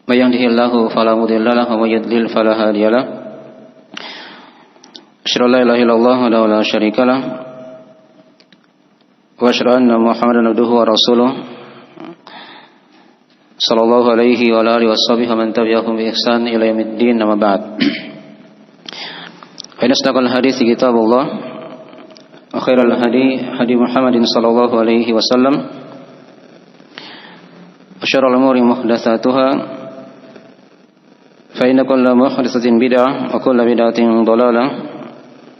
may yahdihillahu fala mudilla lahu wa may yudlil fala hadiya lahu. Asyhadu an la ilaha illallah wa la syarika lah wa asyhadu anna Muhammadan abduhu wa rasuluh sallallahu alaihi wa alihi washabihi wa man tabi'ahum bi ihsan ila yaumiddin. Amma ba'd. Fa inna asdaqal hadits kitabullah wa khairal hadi hadi Muhammadin sallallahu alaihi wasallam wa syarrul umuri muhdatsatuha fa inna kulla muhdatsatin bid'ah wa kulla bid'atin dhalalah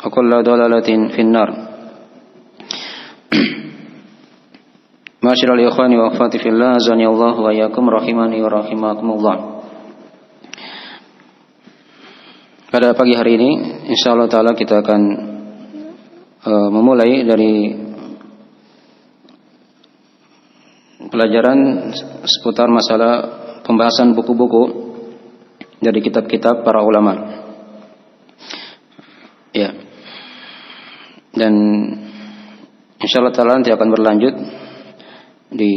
wa kulla dhalalatin finnar. Ma'asyiral ikhwani wa akhwati fillah, azani Allah wa iyyakum rahimani wa rahimakumullah. Pada pagi hari ini insyaallah taala kita akan memulai dari pelajaran seputar masalah pembahasan buku-buku dari kitab-kitab para ulama. Ya. Dan insyaallah taala nanti akan berlanjut di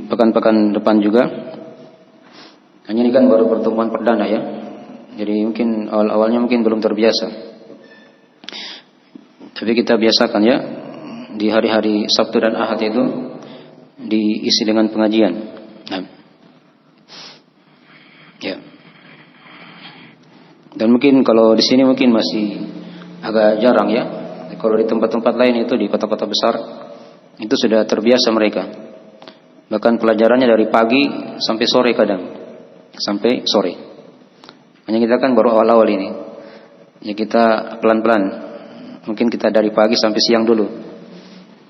pekan-pekan depan juga. Hanya ini kan baru pertemuan perdana ya. Jadi mungkin awal-awalnya mungkin belum terbiasa. Tapi kita biasakan ya, di hari-hari Sabtu dan Ahad itu diisi dengan pengajian. Nah. Ya. Dan mungkin kalau di sini mungkin masih agak jarang ya. Kalau di tempat-tempat lain itu di kota-kota besar itu sudah terbiasa mereka. Bahkan pelajarannya dari pagi sampai sore kadang. Sampai sore. Hanya kita kan baru awal-awal ini. Ya kita pelan-pelan. Mungkin kita dari pagi sampai siang dulu.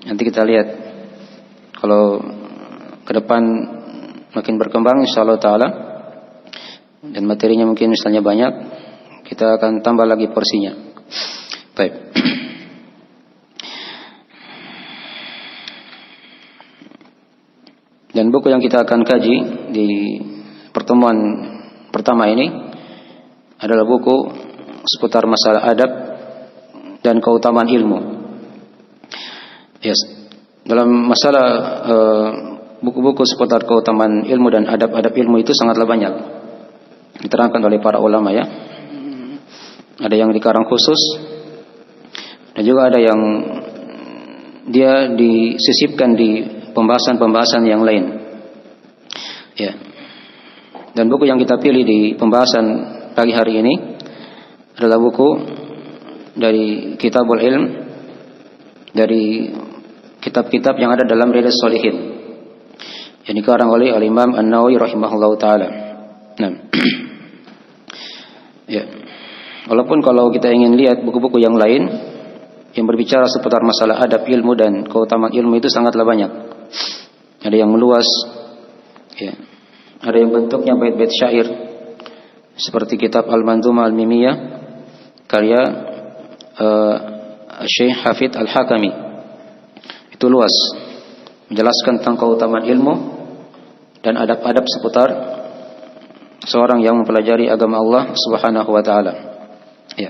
Nanti kita lihat. Kalau ke depan makin berkembang insyaallah taala dan materinya mungkin misalnya banyak, kita akan tambah lagi porsinya. Baik. Dan buku yang kita akan kaji di pertemuan pertama ini adalah buku seputar masalah adab dan keutamaan ilmu. Yes. Dalam masalah buku-buku seputar keutamaan ilmu dan adab-adab ilmu itu sangatlah banyak diterangkan oleh para ulama ya. Ada yang dikarang khusus dan juga ada yang dia disisipkan di pembahasan-pembahasan yang lain. Ya. Dan buku yang kita pilih di pembahasan pagi hari ini adalah buku dari Kitabul Ilm, dari kitab-kitab yang ada dalam Riyadhus Shalihin yang dikarang oleh Al-Imam An-Nawawi rahimahullahu taala. Nah. Ya. Walaupun kalau kita ingin lihat buku-buku yang lain yang berbicara seputar masalah adab ilmu dan keutamaan ilmu itu sangatlah banyak. Ada yang meluas, ya. Ada yang bentuknya bait-bait syair seperti kitab Al-Manzumah Al-Mimiyah karya Syekh Hafidz Al-Hakami. Itu luas, menjelaskan tentang keutamaan ilmu dan adab-adab seputar seorang yang mempelajari agama Allah Subhanahu wa taala. Ya.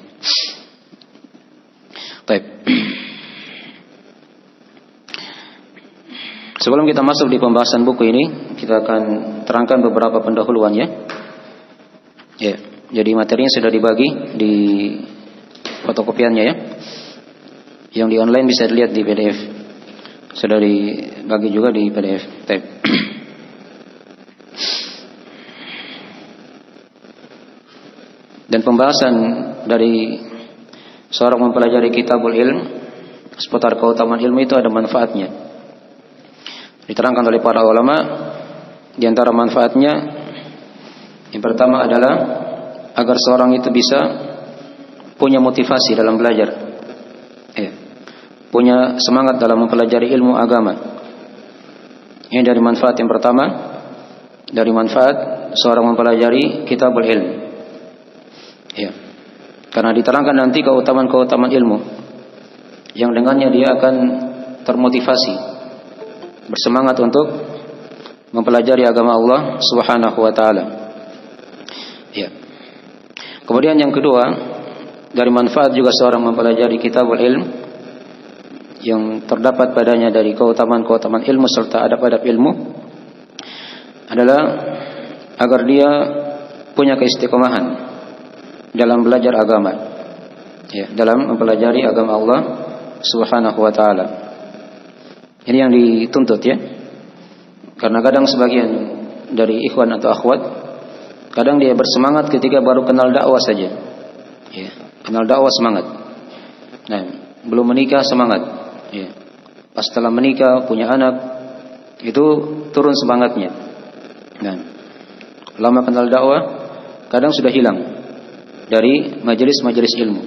Baik. Sebelum kita masuk di pembahasan buku ini, kita akan terangkan beberapa pendahuluan ya. Ya. Jadi materinya sudah dibagi di fotokopiannya ya. Yang di online bisa dilihat di PDF. Sudah dibagi juga di PDF. Baik. Dan pembahasan dari seorang mempelajari Kitabul Ilm seputar keutamaan ilmu itu ada manfaatnya. Diterangkan oleh para ulama, di antara manfaatnya yang pertama adalah agar seorang itu bisa punya motivasi dalam belajar. Ya. Punya semangat dalam mempelajari ilmu agama. Ini dari manfaat yang pertama, dari manfaat seorang mempelajari Kitabul Ilm. Ya. Karena diterangkan nanti keutamaan-keutamaan ilmu yang dengannya dia akan termotivasi, bersemangat untuk mempelajari agama Allah Subhanahu wa taala. Ya. Kemudian yang kedua, dari manfaat juga seorang mempelajari Kitabul Ilm yang terdapat padanya dari keutamaan-keutamaan ilmu serta adab-adab ilmu adalah agar dia punya keistiqomahan dalam belajar agama, ya, dalam mempelajari agama Allah Subhanahu wa taala. Ini yang dituntut, ya. Karena kadang sebagian dari ikhwan atau akhwat, kadang dia bersemangat ketika baru kenal dakwah saja. Ya, kenal dakwah semangat. Nah, belum menikah semangat. Ya. Pas setelah menikah, punya anak, itu turun semangatnya. Nah, lama kenal dakwah, kadang sudah hilang dari majelis-majelis ilmu.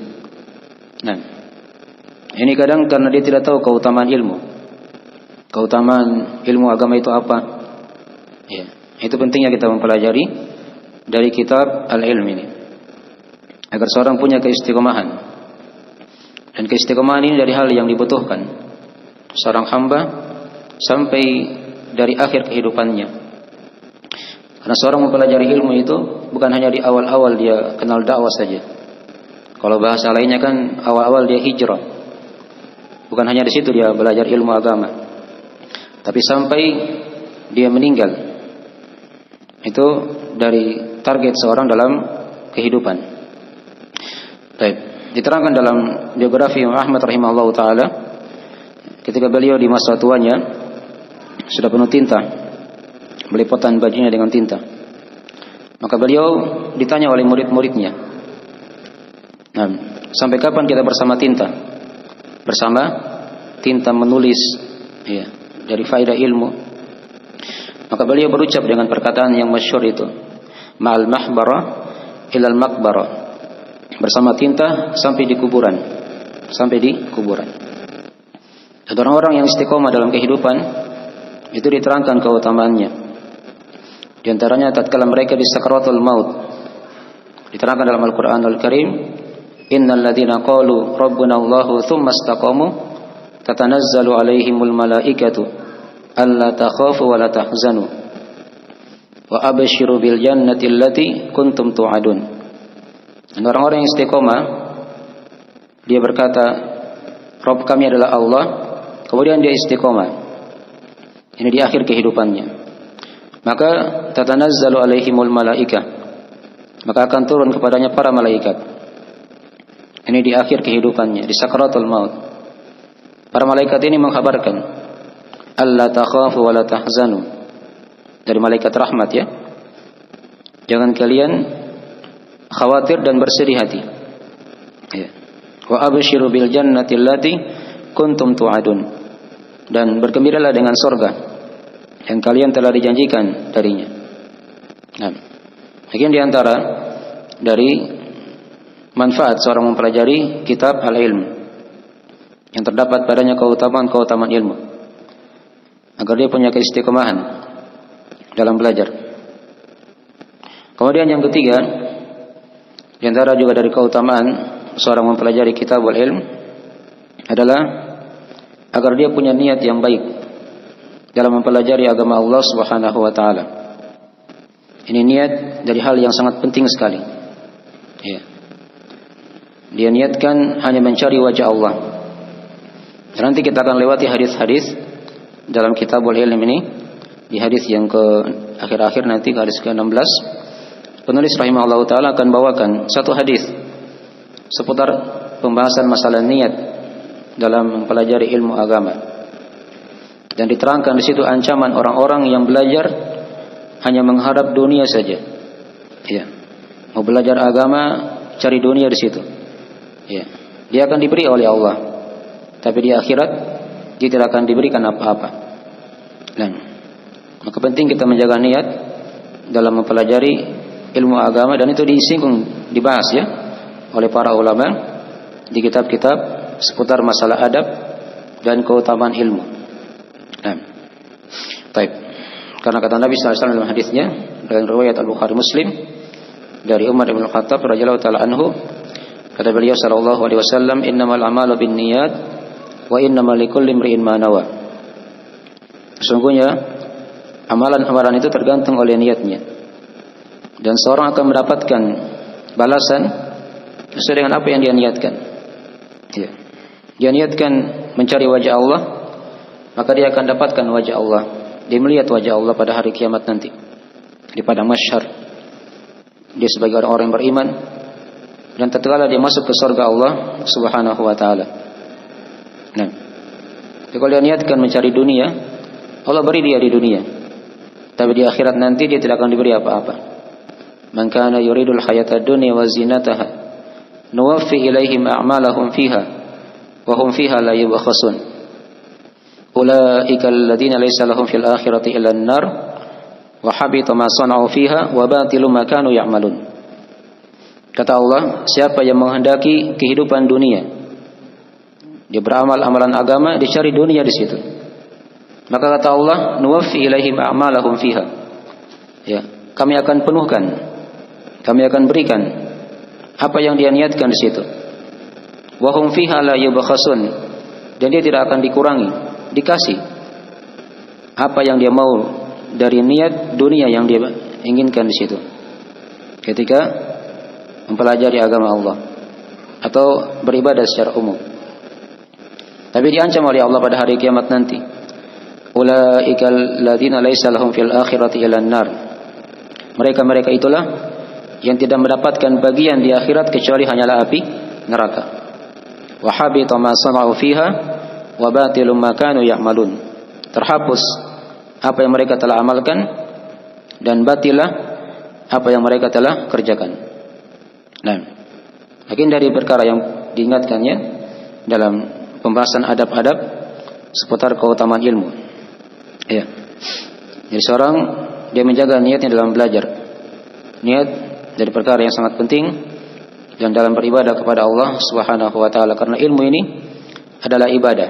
Nah, ini kadang karena dia tidak tahu keutamaan ilmu. Keutamaan ilmu agama itu apa? Ya, itu pentingnya kita mempelajari dari kitab Al-Ilm ini, agar seorang punya keistiqomahan. Dan keistiqomahan ini dari hal yang dibutuhkan seorang hamba sampai dari akhir kehidupannya. Karena seorang mempelajari ilmu itu bukan hanya di awal-awal dia kenal dakwah saja. Kalau bahasa lainnya kan awal-awal dia hijrah. Bukan hanya di situ dia belajar ilmu agama, tapi sampai dia meninggal. Itu dari target seorang dalam kehidupan. Baik, diterangkan dalam biografi Imam Ahmad rahimahullah taala, ketika beliau di masa tuanya sudah penuh tinta, belepotan bajunya dengan tinta. Maka beliau ditanya oleh murid-muridnya, nah, sampai kapan kita bersama tinta? Bersama tinta menulis, ya, dari faedah ilmu. Maka beliau berucap dengan perkataan yang masyhur itu, ma'al mahbara ilal maqbara, bersama tinta sampai di kuburan, sampai di kuburan. Dan orang-orang yang istiqomah dalam kehidupan itu diterangkan keutamaannya. Di antaranya tatkala mereka di sakaratul maut, diterangkan dalam Al-Qur'an Al-Karim, innal ladzina qalu rabbuna Allahu tsumma istaqamu tatanazzalu alaihimul malaikatu alla takhafu wa la tahzanu wa abshiru bil jannati allati kuntum tu'adun. Dan orang-orang yang istiqomah, dia berkata, Rabb kami adalah Allah, kemudian dia istiqomah. Ini di akhir kehidupannya. Maka tatanazzalu alaihimul malaika, maka akan turun kepadanya para malaikat. Ini di akhir kehidupannya, di sakaratul maut. Para malaikat ini mengkhabarkan, alla takhafu wa la tahzanu, dari malaikat rahmat, ya. Jangan kalian khawatir dan bersedih hati. Ya. Wa abshiru bil jannati allati kuntum tu'adun, dan bergembiralah dengan surga yang kalian telah dijanjikan darinya. Nah, bagian di antara dari manfaat seorang mempelajari kitab Al-Ilm yang terdapat padanya keutamaan-keutamaan ilmu, agar dia punya keistiqomahan dalam belajar. Kemudian yang ketiga, di antara juga dari keutamaan seorang mempelajari kitab Al-Ilm adalah agar dia punya niat yang baik dalam mempelajari agama Allah Subhanahu wa taala. Ini niat dari hal yang sangat penting sekali. Ya. Dia niatkan hanya mencari wajah Allah. Dan nanti kita akan lewati hadis-hadis dalam kitabul ilm ini. Di hadis yang ke akhir-akhir nanti, hadis ke-16, penulis rahimahullah taala akan bawakan satu hadis seputar pembahasan masalah niat dalam mempelajari ilmu agama. Dan diterangkan di situ ancaman orang-orang yang belajar hanya mengharap dunia saja. Ya. Mau belajar agama, cari dunia di situ. Ya. Dia akan diberi oleh Allah, tapi di akhirat dia tidak akan diberikan apa-apa. Nah, maka penting kita menjaga niat dalam mempelajari ilmu agama, dan itu disinggung, dibahas, ya, oleh para ulama di kitab-kitab seputar masalah adab dan keutamaan ilmu. Nah, baik. Karena kata Nabi SAW dalam hadisnya dalam riwayat Al-Bukhari Muslim dari Umar bin Khattab radhiyallahu taala anhu, kata beliau sallallahu alaihi wasallam, innamal a'malu binniyat wa innamal likulli imri'in ma nawa. Sesungguhnya amalan-amalan itu tergantung oleh niatnya, dan seorang akan mendapatkan balasan sesuai dengan apa yang dia niatkan. Ya. Dia niatkan mencari wajah Allah, maka dia akan dapatkan wajah Allah. Dia melihat wajah Allah pada hari kiamat nanti di padang mahsyar. dia sebagai orang yang beriman, dan tatkala dia masuk ke surga Allah Subhanahu wa taala. Nah, kalau dia niatkan mencari dunia, Allah beri dia di dunia. Tapi di akhirat nanti dia tidak akan diberi apa-apa. Man kana yuridul hayata dunya wa zinataha nuwaffi ilaihim a'malahum fiha wa hum fiha la yubkhasun. Ulaika alladziina laysa lahum fil akhirati illa an-nar wa habita ma sana'u fiha wa batilu ma kanu ya'malun. Kata Allah, siapa yang menghendaki kehidupan dunia, dia beramal amalan agama, dicari dunia di situ. Maka kata Allah, nuwaffi ilaihim a'malahum fiha. Ya, kami akan penuhkan, kami akan berikan apa yang dia niatkan di situ. Wa hum fiha la yubkhasun, dan dia tidak akan dikurangi, dikasih apa yang dia mau dari niat dunia yang dia inginkan di situ. Ketika mempelajari agama Allah atau beribadah secara umum. Tapi diancam oleh Allah pada hari kiamat nanti. Ulaikal ladzina laisa lahum fil akhirati illa an-nar. Mereka itulah yang tidak mendapatkan bagian di akhirat kecuali hanyalah api neraka. Wa habita ma sana'u fiha wa batilum ma kanu ya'malun. Terhapus apa yang mereka telah amalkan dan batilah apa yang mereka telah kerjakan. Nah, mungkin dari perkara yang diingatkannya dalam pembahasan adab-adab seputar keutamaan ilmu. Ya. Jadi seorang dia menjaga niatnya dalam belajar. Niat dari perkara yang sangat penting dan dalam beribadah kepada Allah Subhanahu wa taala, karena ilmu ini adalah ibadah.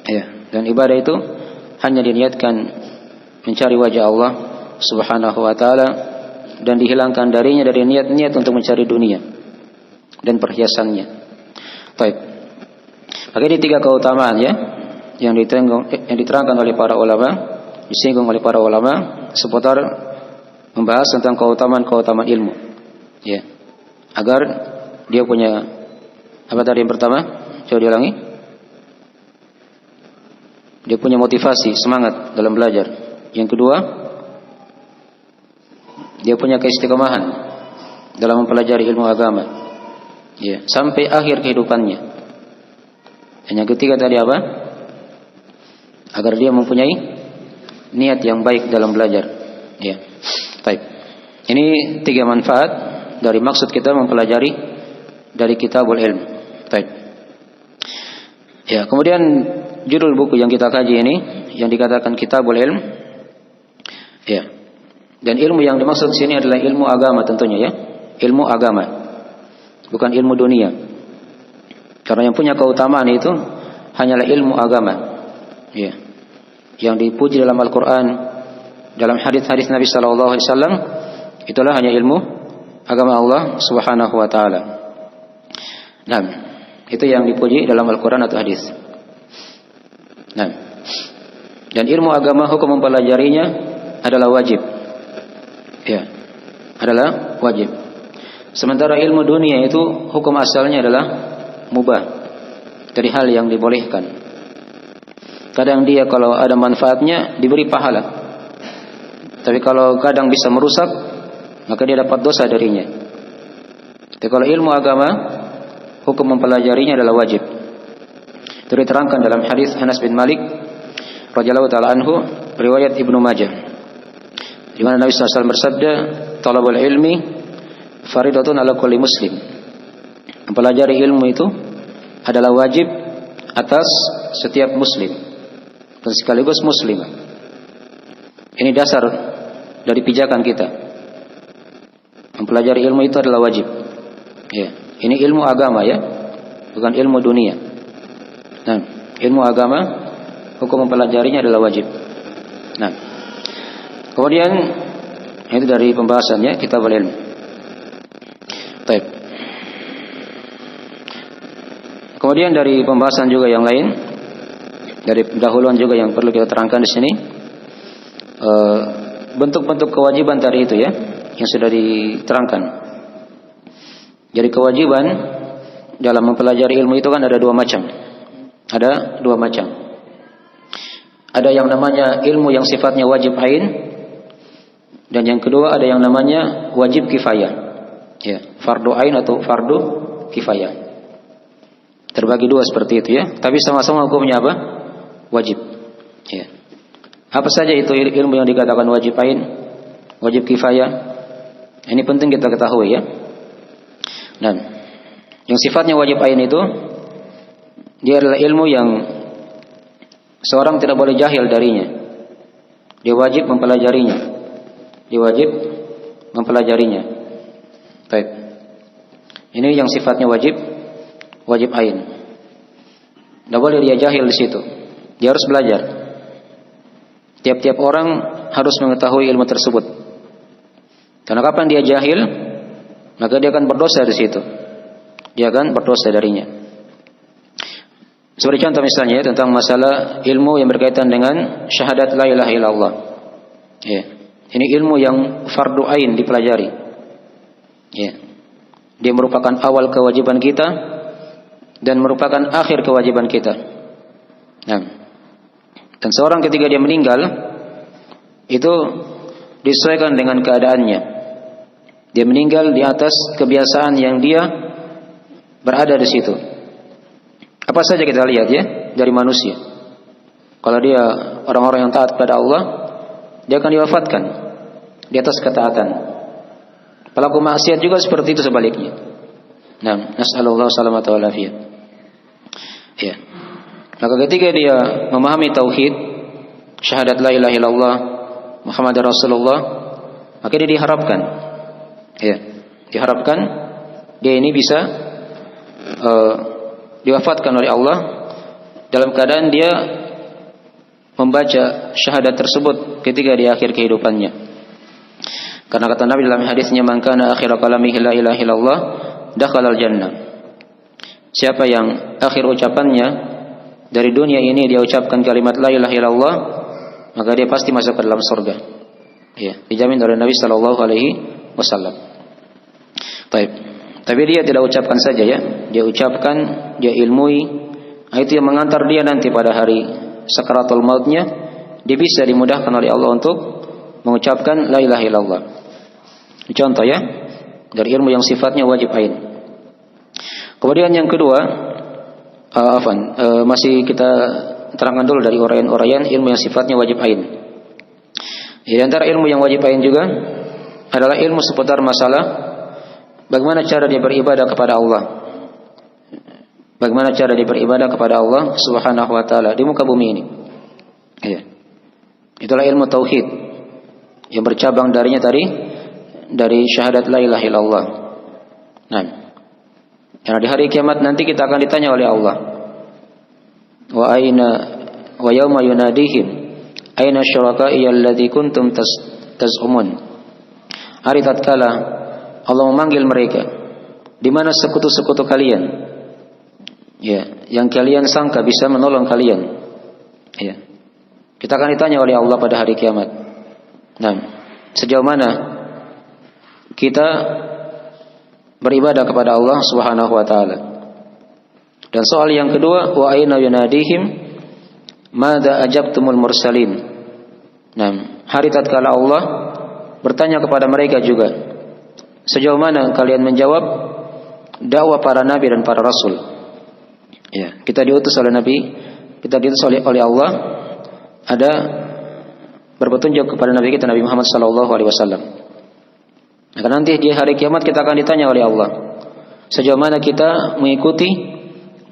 Ya, dan ibadah itu hanya diniatkan mencari wajah Allah Subhanahu wa taala dan dihilangkan darinya dari niat-niat untuk mencari dunia dan perhiasannya. Baik. Maka ini 3 keutamaan ya yang diterangkan oleh para ulama, disinggung oleh para ulama seputar membahas tentang keutamaan ilmu. Ya. Agar dia punya apa tadi yang pertama? Coba diulangi. Dia punya motivasi, semangat dalam belajar. Yang kedua, dia punya keistiqomahan dalam mempelajari ilmu agama. Ya, sampai akhir kehidupannya. Dan yang ketiga tadi apa? Agar dia mempunyai niat yang baik dalam belajar. Ya. Baik. Ini 3 manfaat dari maksud kita mempelajari dari kitabul ilm. Baik. Ya, kemudian judul buku yang kita kaji ini yang dikatakan kitabul ilm. Ya. Dan ilmu yang dimaksud sini adalah ilmu agama tentunya ya. Ilmu agama. Bukan ilmu dunia. Karena yang punya keutamaan itu hanyalah ilmu agama. Ya. Yang dipuji dalam Al-Qur'an, dalam hadis-hadis Nabi sallallahu alaihi wasallam, itulah hanya ilmu agama Allah Subhanahu wa taala. Nah, itu yang dipuji dalam Al-Qur'an atau hadis. Nah. Dan ilmu agama hukum mempelajarinya adalah wajib. Ya. Adalah wajib. Sementara ilmu dunia itu hukum asalnya adalah mubah, dari hal yang dibolehkan. Kadang dia kalau ada manfaatnya diberi pahala, tapi kalau kadang bisa merusak, maka dia dapat dosa darinya. Tapi kalau ilmu agama, hukum mempelajarinya adalah wajib. Itu diterangkan dalam hadis Anas bin Malik radhiyallahu taala anhu, riwayat Ibnu Majah, di mana Nabi SAW bersabda, "Talabul ilmi faridatun ala kulli muslim." Mempelajari ilmu itu adalah wajib atas setiap muslim dan sekaligus muslimah. Ini dasar dari pijakan kita. Mempelajari ilmu itu adalah wajib. Ya, ini ilmu agama ya, bukan ilmu dunia. Nah, ilmu agama hukum mempelajarinya adalah wajib. Nah, kemudian itu dari pembahasannya kitabul ilm. Baik. Kemudian dari pembahasan juga yang lain, dari pendahuluan juga yang perlu kita terangkan di sini, bentuk-bentuk kewajiban tadi itu ya, yang sudah diterangkan. Jadi kewajiban dalam mempelajari ilmu itu kan ada 2 macam. Ada 2 macam. Ada yang namanya ilmu yang sifatnya wajib ain, Dan yang kedua ada yang namanya wajib kifayah. Ya, fardu ain atau fardu kifayah. Terbagi dua seperti itu ya, tapi sama-sama hukumnya apa? Wajib. Ya. Apa saja itu ilmu yang dikatakan wajib ain, wajib kifayah? Ini penting kita ketahui ya. Dan yang sifatnya wajib ain itu dia adalah ilmu yang seorang tidak boleh jahil darinya. Dia wajib mempelajarinya. Dia wajib mempelajarinya. Baik. Ini yang sifatnya wajib ain. Tidak boleh dia jahil di situ. Dia harus belajar. Tiap-tiap orang harus mengetahui ilmu tersebut. Karena kapan dia jahil, maka dia akan berdosa di situ. Dia akan berdosa darinya. Seperti contoh misalnya tentang masalah ilmu yang berkaitan dengan syahadat la ilaha illallah. Ya. Ini ilmu yang fardu ain dipelajari. Ya. Dia merupakan awal kewajiban kita dan merupakan akhir kewajiban kita. Nah. Dan seorang ketika dia meninggal itu disesuaikan dengan keadaannya. Dia meninggal di atas kebiasaan yang dia berada di situ. Apa saja kita lihat ya dari manusia. Kalau dia orang-orang yang taat pada Allah, dia akan diwafatkan di atas ketaatan. Pelaku maksiat juga seperti itu sebaliknya. Nah, nas'alullah salamata wal afiyah. Ya. Maka ketika dia memahami tauhid, syahadat la ilaha illallah Muhammadar Rasulullah, maka dia diharapkan, ya, diharapkan dia ini bisa diwafatkan oleh Allah dalam keadaan dia membaca syahadat tersebut ketika di akhir kehidupannya. Karena kata Nabi dalam hadisnya, "Man kana akhir kalamihi la ilaha illallah, dakhalal jannah." Siapa yang akhir ucapannya dari dunia ini dia ucapkan kalimat la ilaha illallah, maka dia pasti masuk ke dalam surga. Ya, dijamin oleh Nabi sallallahu alaihi wasallam. Baik. Tapi dia tidak ucapkan saja ya, dia ucapkan, dia ilmui, itu yang mengantar dia nanti pada hari sakaratul mautnya, dia bisa dimudahkan oleh Allah untuk mengucapkan la ilaha illallah. Contoh ya, dari ilmu yang sifatnya wajib ain. Kemudian yang kedua, masih kita terangkan dulu dari uraian-uraian ilmu yang sifatnya wajib ain. Di antara ilmu yang wajib ain juga adalah ilmu seputar masalah bagaimana cara dia beribadah kepada Allah. Bagaimana cara dia beribadah kepada Allah Subhanahu wa taala di muka bumi ini. Ya. Itulah ilmu tauhid yang bercabang darinya dari syahadat la ilaha illallah. Nah, karena di hari kiamat nanti kita akan ditanya oleh Allah. Wa yauma yunadihim aina syuraka'i alladzi kuntum taz'umun. Hari tatkala Allah memanggil mereka, di mana sekutu-sekutu kalian? Ya, yang kalian sangka bisa menolong kalian. Ya. Kita akan ditanya oleh Allah pada hari kiamat. Nah, sejauh mana kita beribadah kepada Allah Subhanahu wa taala? Dan soal yang kedua, wa aina yunadihim madza ajabtumul mursalin. Nah, hari tatkala Allah bertanya kepada mereka juga, sejauh mana kalian menjawab dakwah para nabi dan para rasul? Ya, kita diutus oleh Nabi, kita diutus oleh Allah, ada berpetunjuk kepada Nabi kita Nabi Muhammad sallallahu alaihi wasallam. Maka nanti di hari kiamat kita akan ditanya oleh Allah, sejauh mana kita mengikuti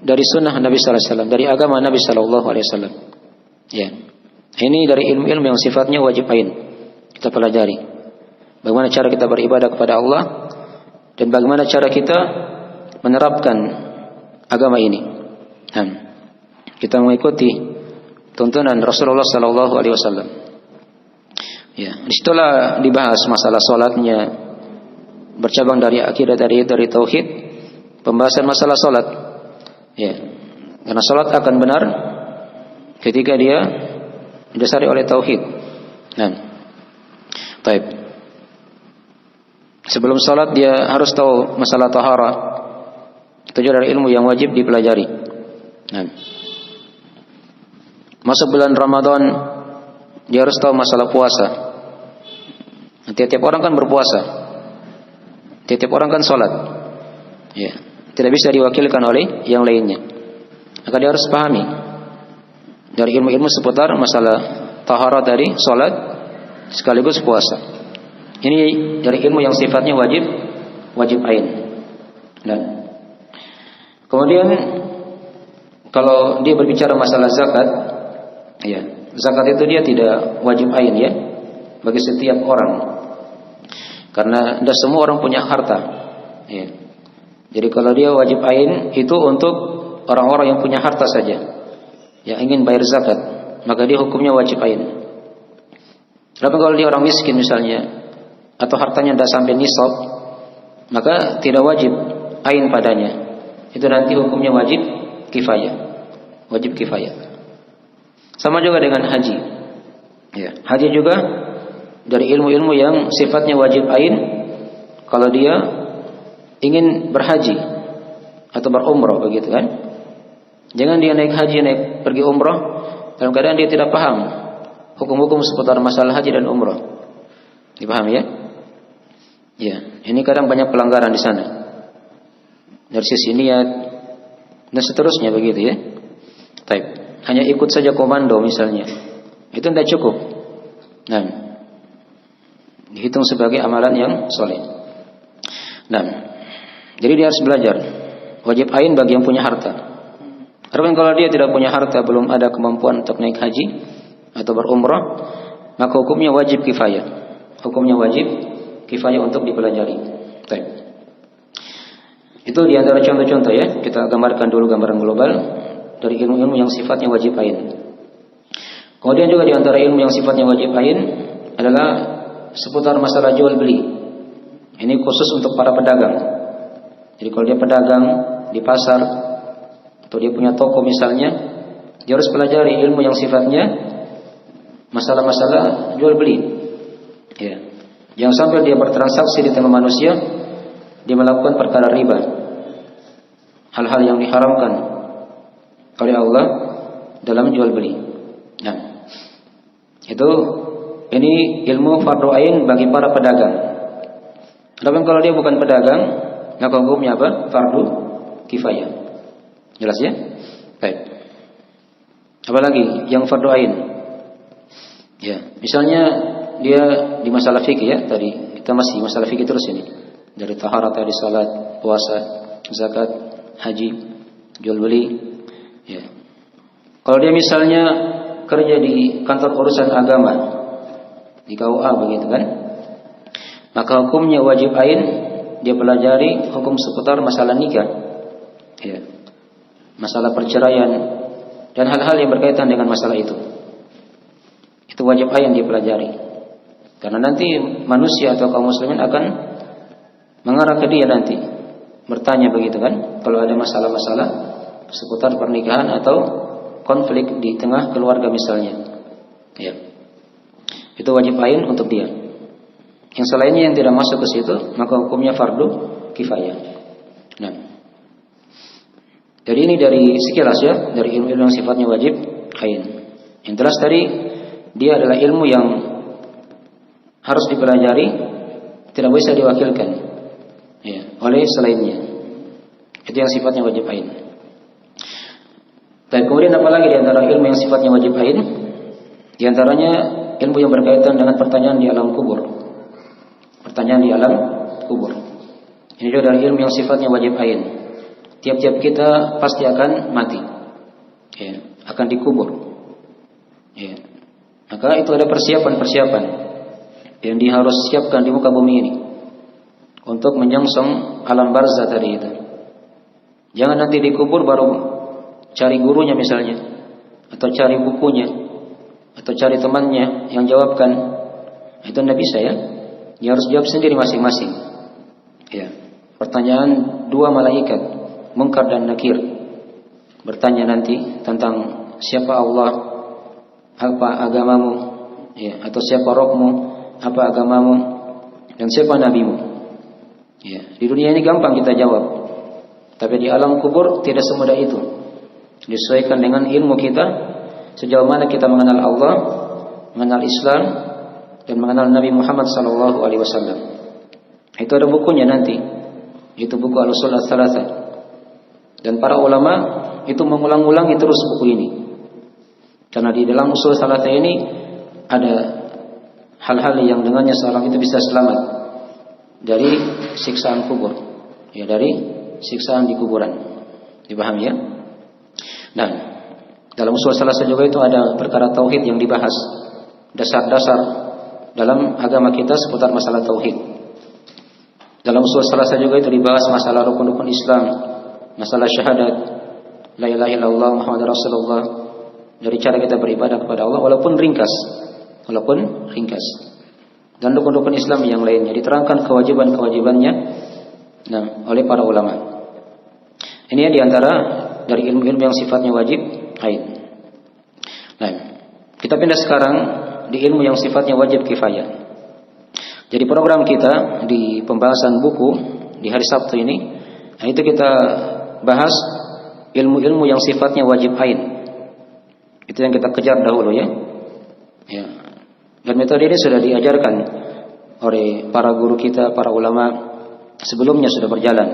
dari sunnah Nabi sallallahu alaihi wasallam, dari agama Nabi sallallahu alaihi wasallam. Ya. Ini dari ilmu-ilmu yang sifatnya wajib ain. Kita pelajari. Bagaimana cara kita beribadah kepada Allah dan bagaimana cara kita menerapkan agama ini. Dan kita mengikuti tuntunan Rasulullah sallallahu alaihi wasallam. Ya, disitulah dibahas masalah salatnya, bercabang dari akidah dari tauhid, pembahasan masalah salat. Ya. Karena salat akan benar ketika dia didasari oleh tauhid. Nah. Baik. Sebelum salat dia harus tahu masalah taharah. Itu juga dari ilmu yang wajib dipelajari. Nah. Masuk bulan Ramadan dia harus tahu masalah puasa. Tiap-tiap orang kan berpuasa. Tiap-tiap orang kan sholat. Ya, tidak bisa diwakilkan oleh yang lainnya. Maka dia harus pahami dari ilmu-ilmu seputar masalah taharah dari sholat sekaligus puasa. Ini dari ilmu yang sifatnya wajib ain. Nah, kemudian kalau dia berbicara masalah zakat, ya, zakat itu dia tidak wajib ain ya bagi setiap orang. Karena tidak semua orang punya harta. Ya. Jadi kalau dia wajib ain itu untuk orang-orang yang punya harta saja, yang ingin bayar zakat, maka dia hukumnya wajib ain. Tapi kalau dia orang miskin misalnya, atau hartanya tidak sampai nisab, maka tidak wajib ain padanya. Itu nanti hukumnya wajib kifayah. Wajib kifayah. Sama juga dengan haji. Ya, haji juga dari ilmu-ilmu yang sifatnya wajib ain. Kalau dia ingin berhaji atau berumrah begitu kan, jangan dia naik haji, naik pergi umrah dalam keadaan dia tidak paham hukum-hukum seputar masalah haji dan umrah. Dipahami ya? Ya, ini kadang banyak pelanggaran di sana. Dari sisi niat dan seterusnya begitu ya. Baik, hanya ikut saja komando misalnya, itu tidak cukup. Nah, dihitung sebagai amalan yang soleh. Nah, jadi dia harus belajar. Wajib ain bagi yang punya harta. Adapun kalau dia tidak punya harta, belum ada kemampuan untuk naik haji atau berumrah, maka hukumnya wajib kifayah. Hukumnya wajib kifayah untuk dipelajari. Baik. Itu di antara contoh-contoh ya. Kita gambarkan dulu gambaran global dari ilmu-ilmu yang sifatnya wajib ain. Kemudian juga di antara ilmu yang sifatnya wajib ain adalah seputar masalah jual beli. Ini khusus untuk para pedagang. Jadi kalau dia pedagang di pasar atau dia punya toko misalnya, dia harus pelajari ilmu yang sifatnya masalah-masalah jual beli. Ya. Jangan sampai dia bertransaksi di tengah manusia, dia melakukan perkara riba, hal-hal yang diharamkan oleh Allah dalam jual beli. Nah, itu ini ilmu fardu ain bagi para pedagang. Adapun kalau dia bukan pedagang, maka hukumnya apa? Fardu kifayah. Jelas ya? Baik. Apalagi yang fardu ain? Ya, misalnya dia di masalah fikih ya, tadi kita masih masalah fikih terus ini. Dari taharah tadi, salat, puasa, zakat, haji, jual beli. Ya. Kalau dia misalnya kerja di kantor urusan agama, di KUA begitu kan, maka hukumnya wajib ain dia pelajari hukum seputar masalah nikah, ya, masalah perceraian dan hal-hal yang berkaitan dengan masalah itu. Itu wajib ain dia pelajari, karena nanti manusia atau kaum muslimin akan mengarah ke dia nanti, bertanya begitu kan, kalau ada masalah-masalah seputar pernikahan atau konflik di tengah keluarga misalnya, ya. Itu wajib ain untuk dia. Yang selainnya yang tidak masuk ke situ, maka hukumnya fardu kifayah. Nah, jadi ini dari sekilas ya, dari ilmu-ilmu yang sifatnya wajib ain. Yang jelas tadi dia adalah ilmu yang harus dipelajari, tidak bisa diwakilkan ya, oleh selainnya. Itu yang sifatnya wajib ain. Dan kemudian apalagi di antara ilmu yang sifatnya wajib ain? Di antaranya ilmu yang berkaitan dengan pertanyaan di alam kubur. Pertanyaan di alam kubur. Ini juga adalah ilmu yang sifatnya wajib ain. Tiap-tiap kita pasti akan mati, ya, akan dikubur. Ya. Maka itu ada persiapan-persiapan yang harus siapkan di muka bumi ini untuk menyongsong alam barzah tadi itu. Jangan nanti dikubur baru cari gurunya misalnya, atau cari bukunya, atau cari temannya yang jawabkan. Itu tidak bisa ya. Dia harus jawab sendiri masing-masing. Ya. Pertanyaan dua malaikat, Munkar dan Nakir, bertanya nanti tentang siapa Allah, apa agamamu, ya, atau siapa Rabbmu, apa agamamu, dan siapa nabimu. Ya. Di dunia ini gampang kita jawab, tapi di alam kubur tidak semudah itu. Disesuaikan dengan ilmu kita, sejauh mana kita mengenal Allah, mengenal Islam, dan mengenal Nabi Muhammad sallallahu alaihi wasallam. Itu ada bukunya nanti. Itu buku Al-Usul Ats-Tsalatsah. Dan para ulama itu mengulang-ulangi terus buku ini. Karena di dalam Usul Ats-Tsalatsah ini ada hal-hal yang dengannya seorang itu bisa selamat dari siksaan kubur. Ya, dari siksaan di kuburan. Dipahami ya? Dan dalam Usul Ats-Tsalatsah juga itu ada perkara tauhid yang dibahas. Dasar-dasar dalam agama kita seputar masalah tauhid. Dalam Usul Ats-Tsalatsah juga itu dibahas masalah rukun-rukun Islam, masalah syahadat, la ilaha illallah Muhammadur Rasulullah, dari cara kita beribadah kepada Allah walaupun ringkas. Dan rukun-rukun Islam yang lainnya diterangkan kewajiban-kewajibannya oleh para ulama. Ini diantara dari ilmu-ilmu yang sifatnya wajib ain. Nah, kita pindah sekarang di ilmu yang sifatnya wajib kifayah. Jadi program kita di pembahasan buku di hari Sabtu ini, itu kita bahas ilmu-ilmu yang sifatnya wajib ain. Itu yang kita kejar dahulu ya. Dan metode ini sudah diajarkan oleh para guru kita, para ulama sebelumnya sudah berjalan.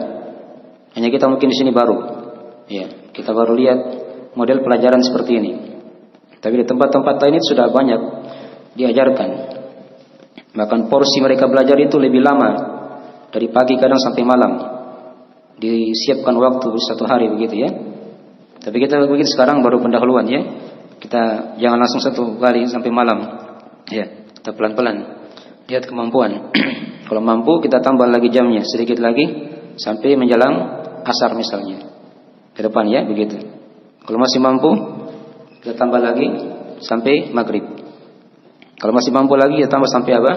Hanya kita mungkin di sini baru. Ya, kita baru lihat model pelajaran seperti ini. Tapi di tempat-tempat lain itu sudah banyak diajarkan. Bahkan porsi mereka belajar itu lebih lama, dari pagi kadang sampai malam. Disiapkan waktu satu hari begitu ya. Tapi kita mungkin sekarang baru pendahuluan ya. Kita jangan langsung satu kali sampai malam. Ya, kita pelan-pelan. Lihat kemampuan. Kalau mampu kita tambah lagi jamnya, sedikit lagi sampai menjelang asar misalnya. Ke depan ya, begitu. Kalau masih mampu kita tambah lagi sampai maghrib. Kalau masih mampu lagi ya tambah sampai apa?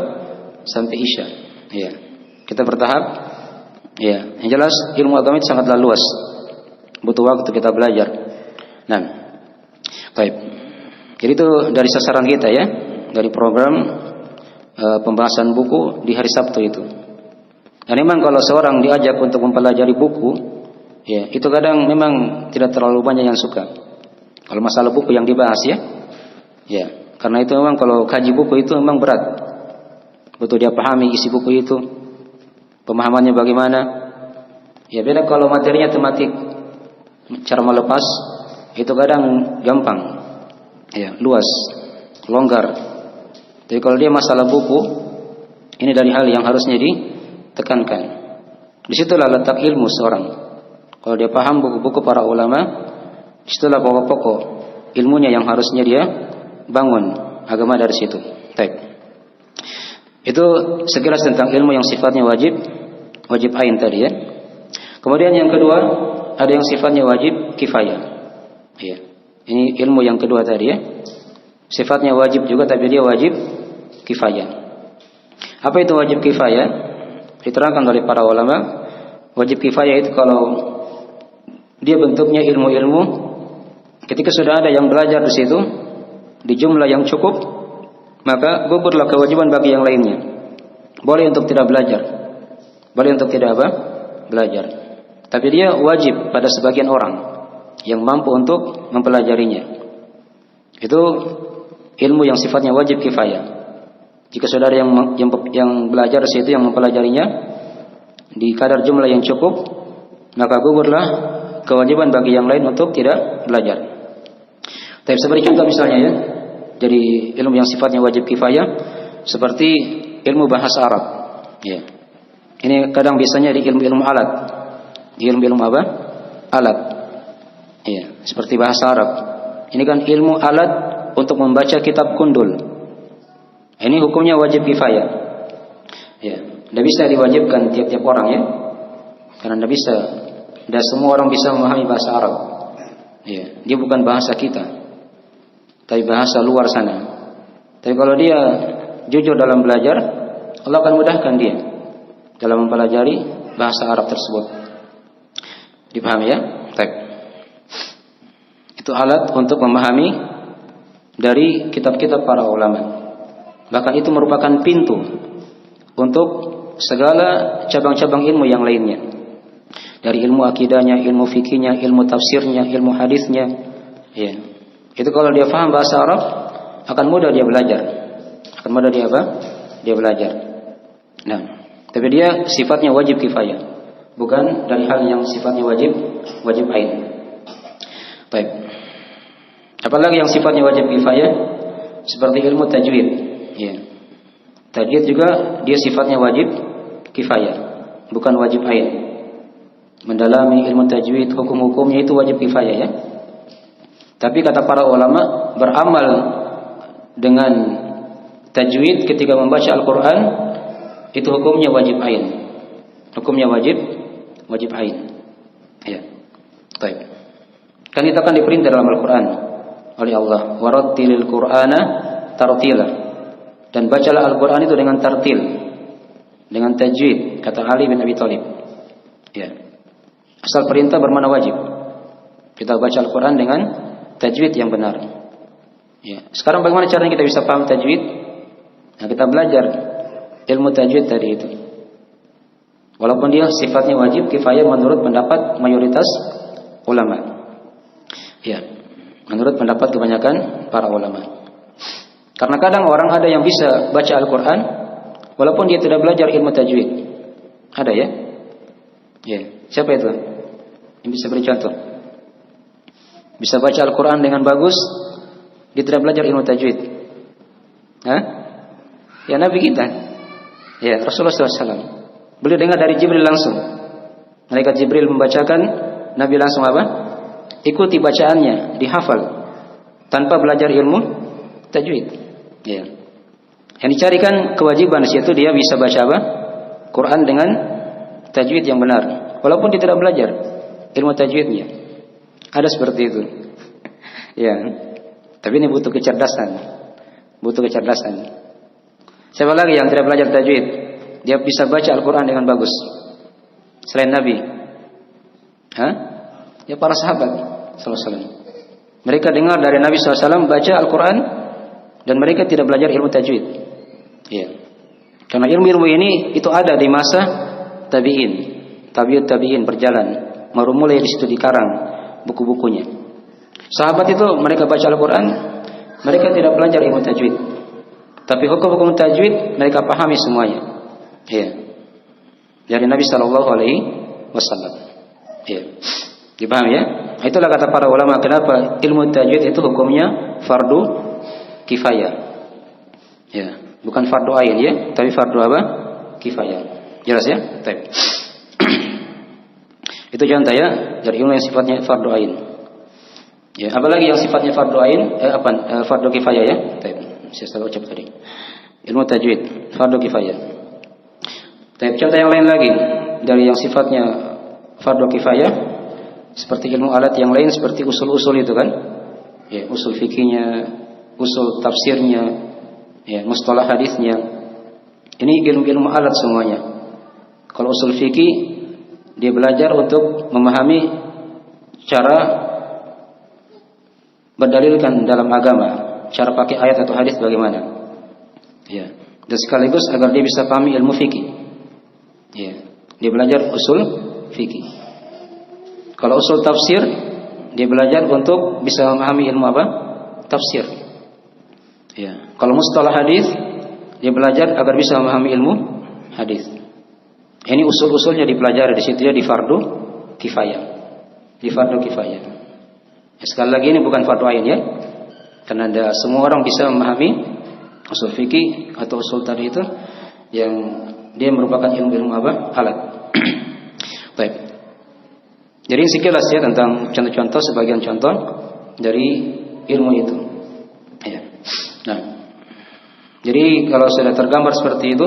Sampai isya. Ya. Kita bertahap. Ya, yang jelas ilmu agama itu sangatlah luas. Butuh waktu kita belajar. Nah, baik. Jadi itu dari sasaran kita ya, dari program pembahasan buku di hari Sabtu itu. Dan memang kalau seorang diajak untuk mempelajari buku, ya, itu kadang memang tidak terlalu banyak yang suka. Kalau masalah buku yang dibahas ya. Ya. Karena itu memang kalau kaji buku itu memang berat. Betul dia pahami isi buku itu, pemahamannya bagaimana. Ya beda kalau materinya tematik, cara melepas itu kadang gampang, ya luas, longgar. Tapi kalau dia masalah buku, ini dari hal yang harusnya ditekankan. Disitulah letak ilmu seorang. Kalau dia paham buku-buku para ulama, disitulah pokok-pokok ilmunya yang harusnya dia bangun agama dari situ. Baik. Itu sekilas tentang ilmu yang sifatnya wajib ain tadi ya. Kemudian yang kedua, ada yang sifatnya wajib kifayah. Ya. Ini ilmu yang kedua tadi ya. Sifatnya wajib juga tapi dia wajib kifayah. Apa itu wajib kifayah? Diterangkan oleh para ulama, wajib kifayah itu kalau dia bentuknya ilmu-ilmu ketika sudah ada yang belajar di situ di jumlah yang cukup, maka gugurlah kewajiban bagi yang lainnya. Boleh untuk tidak belajar, boleh untuk tidak apa? Belajar. Tapi dia wajib pada sebagian orang yang mampu untuk mempelajarinya. Itu ilmu yang sifatnya wajib kifayah. Jika saudara yang belajar di situ yang mempelajarinya di kadar jumlah yang cukup, maka gugurlah kewajiban bagi yang lain untuk tidak belajar. Tapi seperti contoh misalnya ya, jadi ilmu yang sifatnya wajib kifayah seperti ilmu bahasa Arab. Ya. Ini kadang biasanya di ilmu-ilmu alat. Di ilmu-ilmu apa? Alat. Ya, seperti bahasa Arab. Ini kan ilmu alat untuk membaca kitab kundul. Ini hukumnya wajib kifayah. Ya, tidak bisa diwajibkan tiap-tiap orang ya. Karena tidak semua orang bisa memahami bahasa Arab. Ya, dia bukan bahasa kita. Tapi bahasa luar sana. Tapi kalau dia jujur dalam belajar, Allah akan mudahkan dia dalam mempelajari bahasa Arab tersebut. Dipahami ya? Baik. Itu alat untuk memahami dari kitab-kitab para ulama. Bahkan itu merupakan pintu untuk segala cabang-cabang ilmu yang lainnya. Dari ilmu akidahnya, ilmu fikihnya, ilmu tafsirnya, ilmu hadisnya. Ya. Itu kalau dia paham bahasa Arab, akan mudah dia belajar. Akan mudah dia apa? dia belajar. Nah, tapi dia sifatnya wajib kifayah, bukan dari hal yang sifatnya wajib ain. Baik. Apalagi yang sifatnya wajib kifayah seperti ilmu tajwid. Ya. Tajwid juga dia sifatnya wajib kifayah, bukan wajib ain. Mendalami ilmu tajwid, hukum-hukumnya itu wajib kifayah ya. Tapi kata para ulama, beramal dengan tajwid ketika membaca Al-Quran itu hukumnya wajib ain. Hukumnya wajib ain. Ya. Baik. Kan kita kan diperintah dalam Al-Quran oleh Allah, warattilil Qur'ana tartila. Dan bacalah Al-Quran itu dengan tartil, dengan tajwid, kata Ali bin Abi Thalib. Ya. Asal perintah bermakna wajib. Kita baca Al-Quran dengan tajwid yang benar. Ya. Sekarang bagaimana caranya kita bisa paham tajwid? Nah, kita belajar ilmu tajwid tadi itu. Walaupun dia sifatnya wajib kifayah menurut pendapat mayoritas ulama. Ya, menurut pendapat kebanyakan para ulama. Karena kadang orang ada yang bisa baca Al-Quran walaupun dia tidak belajar ilmu tajwid. Ada ya? Ya, siapa itu? Yang bisa beri contoh? Bisa baca Al-Quran dengan bagus, dia tidak belajar ilmu tajwid. Hah? Ya Nabi kita. Ya Rasulullah SAW. Beliau dengar dari Jibril langsung. Malaikat Jibril membacakan, Nabi langsung apa? Ikuti bacaannya, dihafal tanpa belajar ilmu tajwid. Ya. Yang dicarikan kewajiban di situ dia bisa baca apa? Quran dengan tajwid yang benar. Walaupun dia tidak belajar ilmu tajwidnya. Ada seperti itu. Ya. Tapi ini butuh kecerdasan. Butuh kecerdasan. Siapa lagi yang tidak belajar tajwid? Dia bisa baca Al-Quran dengan bagus selain Nabi. Hah? Ya para sahabat sallallahu alaihi wasallam. Mereka dengar dari Nabi sallallahu alaihi wasallam baca Al-Quran dan mereka tidak belajar ilmu tajwid. Ya. Karena ilmu-ilmu ini itu ada di masa tabi'in. Tabi'in berjalan. Baru mulai di situ dikarang buku-bukunya. Sahabat itu mereka baca Al-Quran, mereka tidak belajar ilmu tajwid. Tapi hukum-hukum tajwid mereka pahami semuanya. Ya. Dari Nabi sallallahu alaihi wasallam. Ya. Dipahami ya? Itulah kata para ulama kenapa ilmu tajwid itu hukumnya fardu kifayah. Ya, bukan fardu ain ya, tapi fardu apa? Kifayah. Jelas ya? Baik. Itu contoh ya dari ilmu yang sifatnya fardu ain. Ya, apalagi yang sifatnya fardu ain fardu kifayah ya. Baik. Saya ucap tadi. Ilmu tajwid fardu kifayah. Baik, contoh yang lain lagi dari yang sifatnya fardu kifayah seperti ilmu alat yang lain seperti usul-usul itu kan. Ya, usul fikihnya, usul tafsirnya, ya, mustalah hadisnya. Ini ilmu-ilmu alat semuanya. Kalau usul fikih dia belajar untuk memahami cara berdalilkan dalam agama, cara pakai ayat atau hadis bagaimana. Ya, dan sekaligus agar dia bisa pahami ilmu fikih. Ya, dia belajar usul fikih. Kalau usul tafsir dia belajar untuk bisa memahami ilmu apa? Tafsir. Ya, kalau mustalah hadis dia belajar agar bisa memahami ilmu hadis. Ini usul-usulnya dipelajari di situ ya di fardu kifayah. Di fardu kifayah. Ya, sekali lagi ini bukan fardu ain ya. Karena ada semua orang bisa memahami usul fikih atau usul tadi itu yang dia merupakan ilmu-ilmu apa? Alat. Baik. Jadi sekilas ya tentang contoh-contoh sebagian contoh dari ilmu itu. Ya. Nah, jadi kalau sudah tergambar seperti itu,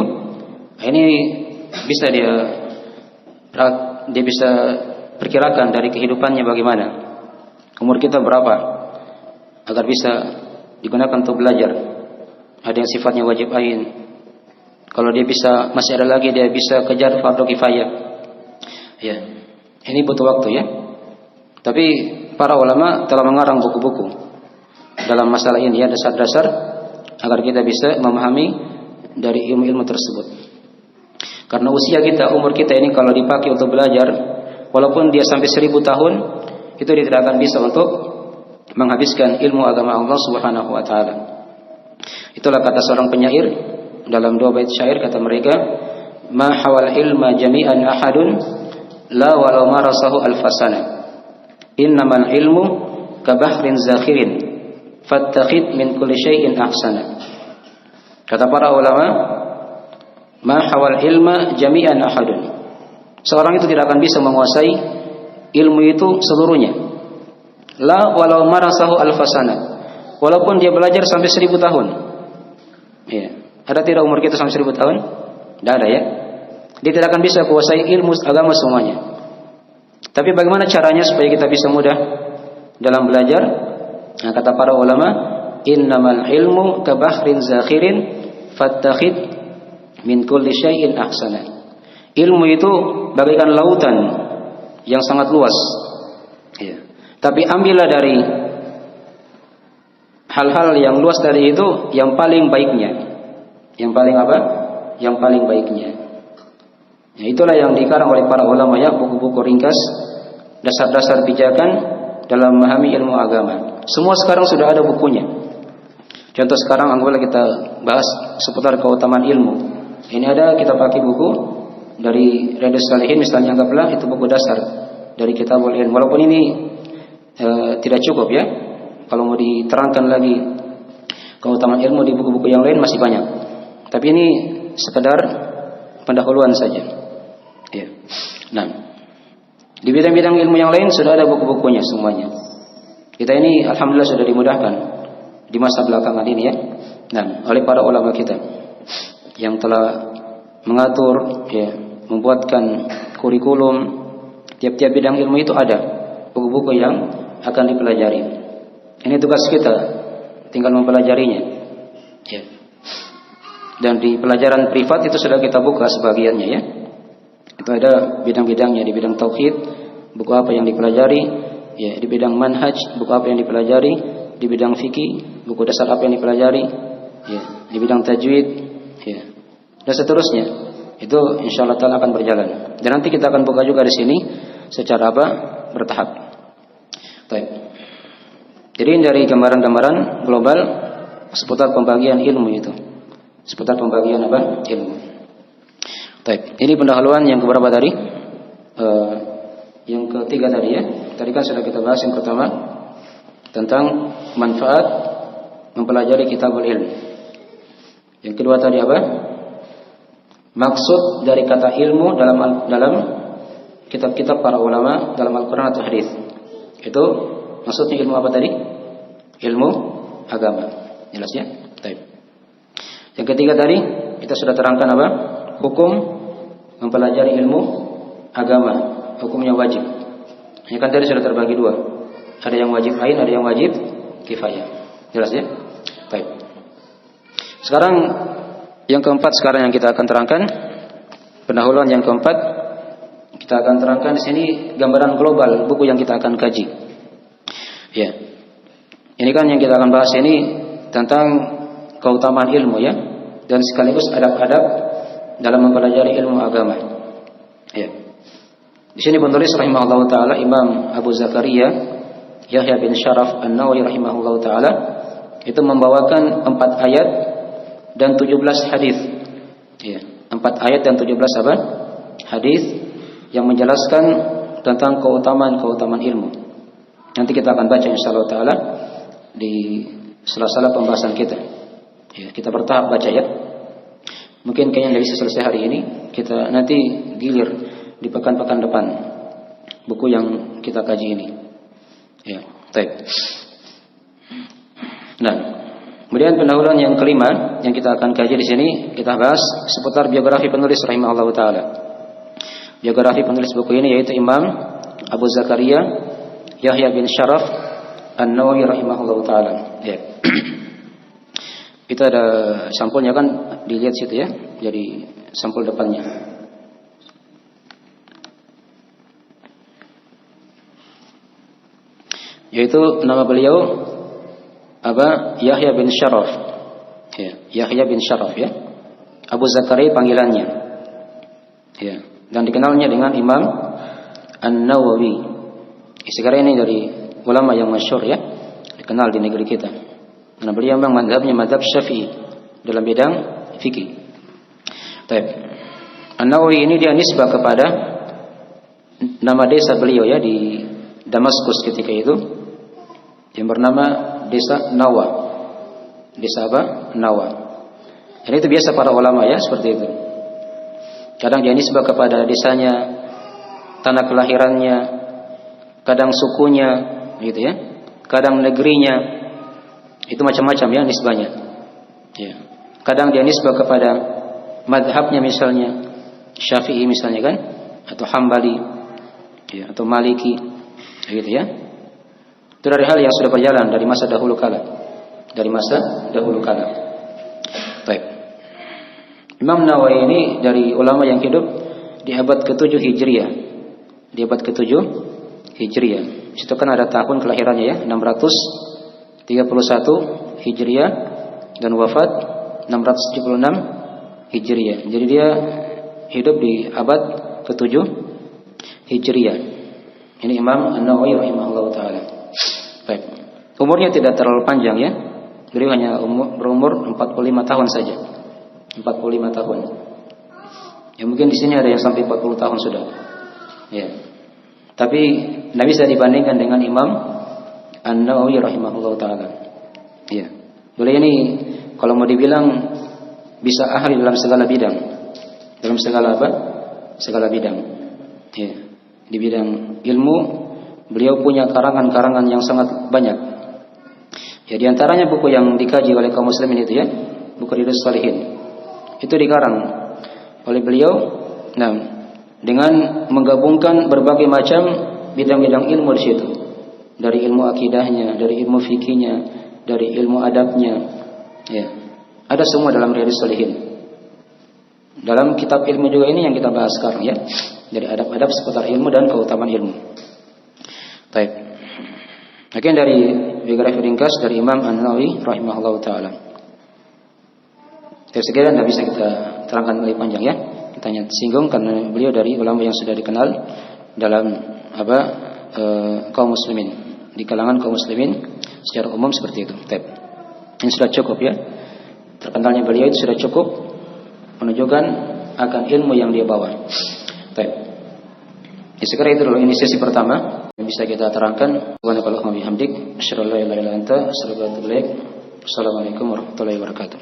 ini bisa dia bisa perkirakan dari kehidupannya bagaimana, umur kita berapa, agar bisa digunakan untuk belajar. Ada yang sifatnya wajib ain. Kalau dia bisa masih ada lagi dia bisa kejar fardu kifayah. Ya. Ini butuh waktu ya. Tapi para ulama telah mengarang buku-buku dalam masalah ini ya, dasar-dasar agar kita bisa memahami dari ilmu-ilmu tersebut. Karena usia kita, umur kita ini kalau dipakai untuk belajar, walaupun dia sampai 1000 tahun, itu dia tidak akan bisa untuk menghabiskan ilmu agama Allah Subhanahu wa taala. Itulah kata seorang penyair, dalam dua bait syair kata mereka, ma hawal ilma jami'an ahadun la walau marasahu alfasana innamal ilmu kabahrin zakhirin fattakhid min kulli syai'in ahsana. Kata para ulama, ma hawal ilma jami'an ahadun, seorang itu tidak akan bisa menguasai ilmu itu seluruhnya, la walau marasahu alfasana, walaupun dia belajar sampai 1000 tahun. Ya. Ada tidak umur kita sampai 1000 tahun? Tidak ada ya. Dia tidak akan bisa kuasai ilmu agama semuanya. Tapi bagaimana caranya supaya kita bisa mudah dalam belajar? Nah, kata para ulama, innamal ilmu kabahrin zakhirin fattakhid min kulli syai'in ahsana. Ilmu itu bagaikan lautan yang sangat luas. Ya. Tapi ambillah dari hal-hal yang luas dari itu yang paling baiknya. Yang paling apa? Yang paling baiknya. Ya, itulah yang dikarang oleh para ulama ya, buku-buku ringkas dasar-dasar pijakan dalam memahami ilmu agama. Semua sekarang sudah ada bukunya. Contoh sekarang anggaplah kita bahas seputar keutamaan ilmu. Ini ada kita pakai buku dari Riyadhus Shalihin misalnya, anggaplah itu buku dasar dari Kitabul Ilm. Walaupun ini tidak cukup ya. Kalau mau diterangkan lagi keutamaan ilmu di buku-buku yang lain masih banyak. Tapi ini sekedar pendahuluan saja. Ya. Nah, di bidang-bidang ilmu yang lain sudah ada buku-bukunya semuanya. Kita ini alhamdulillah sudah dimudahkan di masa belakangan ini ya. Nah, oleh para ulama kita yang telah mengatur ya, membuatkan kurikulum tiap-tiap bidang ilmu itu ada buku-buku yang akan dipelajari. Ini tugas kita, tinggal mempelajarinya. Ya. Dan di pelajaran privat itu sudah kita buka sebagiannya ya. Itu ada bidang-bidangnya, di bidang tauhid buku apa yang dipelajari, ya, di bidang manhaj buku apa yang dipelajari, di bidang fikih buku dasar apa yang dipelajari, ya, di bidang tajwid, ya, dan seterusnya. Itu insyaallah taala akan berjalan. Dan nanti kita akan buka juga di sini secara apa? Bertahap. Baik. Jadi dari gambaran-gambaran global seputar pembagian ilmu itu. Seputar pembagian apa? Ilmu. Baik. Ini pendahuluan yang keberapa tadi? Yang ketiga tadi ya. Tadi kan sudah kita bahas yang pertama tentang manfaat mempelajari Kitabul Ilm. Yang kedua tadi apa? Maksud dari kata ilmu dalam kitab-kitab para ulama dalam Al-Quran atau hadis. Itu maksudnya ilmu apa tadi? Ilmu agama. Jelas ya? Baik. Yang ketiga tadi kita sudah terangkan apa? Hukum mempelajari ilmu agama. Hukumnya wajib. Ini kan tadi sudah terbagi dua. Ada yang wajib ain, ada yang wajib kifayah. Jelas ya? Baik. Sekarang yang keempat sekarang yang kita akan terangkan, pendahuluan yang keempat kita akan terangkan di sini gambaran global buku yang kita akan kaji. Ya. Ini kan yang kita akan bahas ini tentang keutamaan ilmu ya, dan sekaligus adab-adab dalam mempelajari ilmu agama. Ya. Di sini penulis rahimahullah taala Imam Abu Zakaria Yahya bin Syaraf An-Nawawi rahimahullah taala itu membawakan 4 ayat dan 17 hadis. Ya, 4 ayat dan 17 apa? Hadis yang menjelaskan tentang keutamaan ilmu. Nanti kita akan baca insyaallah taala di sela-sela pembahasan kita. Ya, kita bertahap baca ya. Mungkin kayaknya tidak bisa selesai hari ini. Kita nanti gilir di pekan-pekan depan buku yang kita kaji ini. Ya, baik. Nah, kemudian pendahuluan yang kelima yang kita akan kaji di sini kita bahas seputar biografi penulis rahimahullah taala. Biografi penulis buku ini yaitu Imam Abu Zakaria Yahya bin Syaraf An-Nawawi rahimahullah taala. Ya. Itu ada sampulnya kan, dilihat situ ya. Jadi sampul depannya. Yaitu nama beliau apa? Yahya bin Syaraf. Ya, Yahya bin Syaraf ya. Abu Zakaria panggilannya. Ya, dan dikenalnya dengan Imam An-Nawawi. Sekarang ini dari ulama yang masyhur ya, dikenal di negeri kita. Karena beliau memang mazhabnya mazhab Syafi'i dalam bidang fikih. Baik. An-Nawawi ini dia nisbah kepada nama desa beliau ya di Damaskus ketika itu yang bernama desa Nawa. Desa apa? Nawa. Dan itu biasa para ulama ya seperti itu. Kadang dia nisbah kepada desanya, tanah kelahirannya, kadang sukunya, gitu ya. Kadang negerinya, itu macam-macam ya nisbahnya. Ya. Kadang dia nisbah kepada madhabnya misalnya, Syafi'i misalnya kan, atau Hambali, ya, atau Maliki, gitu ya. Itu dari hal yang sudah berjalan dari masa dahulu kala, Baik. Imam Nawawi ini dari ulama yang hidup di abad ke-7 Hijriah. Di abad ke-7 Hijriah. Situ kan ada tahun kelahirannya ya, 631 Hijriah dan wafat 676 Hijriah. Jadi dia hidup di abad ke-7 Hijriah. Ini Imam An-Nawawi rahimahullah taala. Baik. Umurnya tidak terlalu panjang ya. Beliau hanya berumur 45 tahun saja. 45 tahun. Ya mungkin di sini ada yang sampai 40 tahun sudah. Ya. Tapi tidak bisa dibandingkan dengan Imam An-Nawawi rahimahullah taala. Ya. Beliau ini kalau mau dibilang bisa ahli dalam segala bidang. Dalam segala apa? Segala bidang. Ya. Di bidang ilmu beliau punya karangan-karangan yang sangat banyak. Ya di antaranya buku yang dikaji oleh kaum muslimin itu ya, buku Riyadhus Shalihin. Itu dikarang oleh beliau dengan menggabungkan berbagai macam bidang-bidang ilmu di situ. Dari ilmu akidahnya, dari ilmu fikihnya, dari ilmu adabnya. Ya. Ada semua dalam Riyadhus Shalihin. Dalam kitab ilmu juga ini yang kita bahas sekarang ya. Dari adab-adab seputar ilmu dan keutamaan ilmu. Baik. Mungkin dari biografi ringkas dari Imam An-Nawawi rahimahullah taala. Dari sekian tidak bisa kita terangkan lebih panjang ya. Kita hanya singgung karena beliau dari ulama yang sudah dikenal dalam kaum muslimin, di kalangan kaum muslimin secara umum seperti itu. Ini sudah cukup ya. Terkenalnya beliau itu sudah cukup menunjukkan akan ilmu yang dia bawa. Ya, sekarang itu dulu ini sesi pertama yang bisa kita terangkan. Wa nakallahu bihamdik asyhadu an la ilaha illa anta astaghfiruka wa atubu ilaik. Assalamualaikum warahmatullahi wabarakatuh.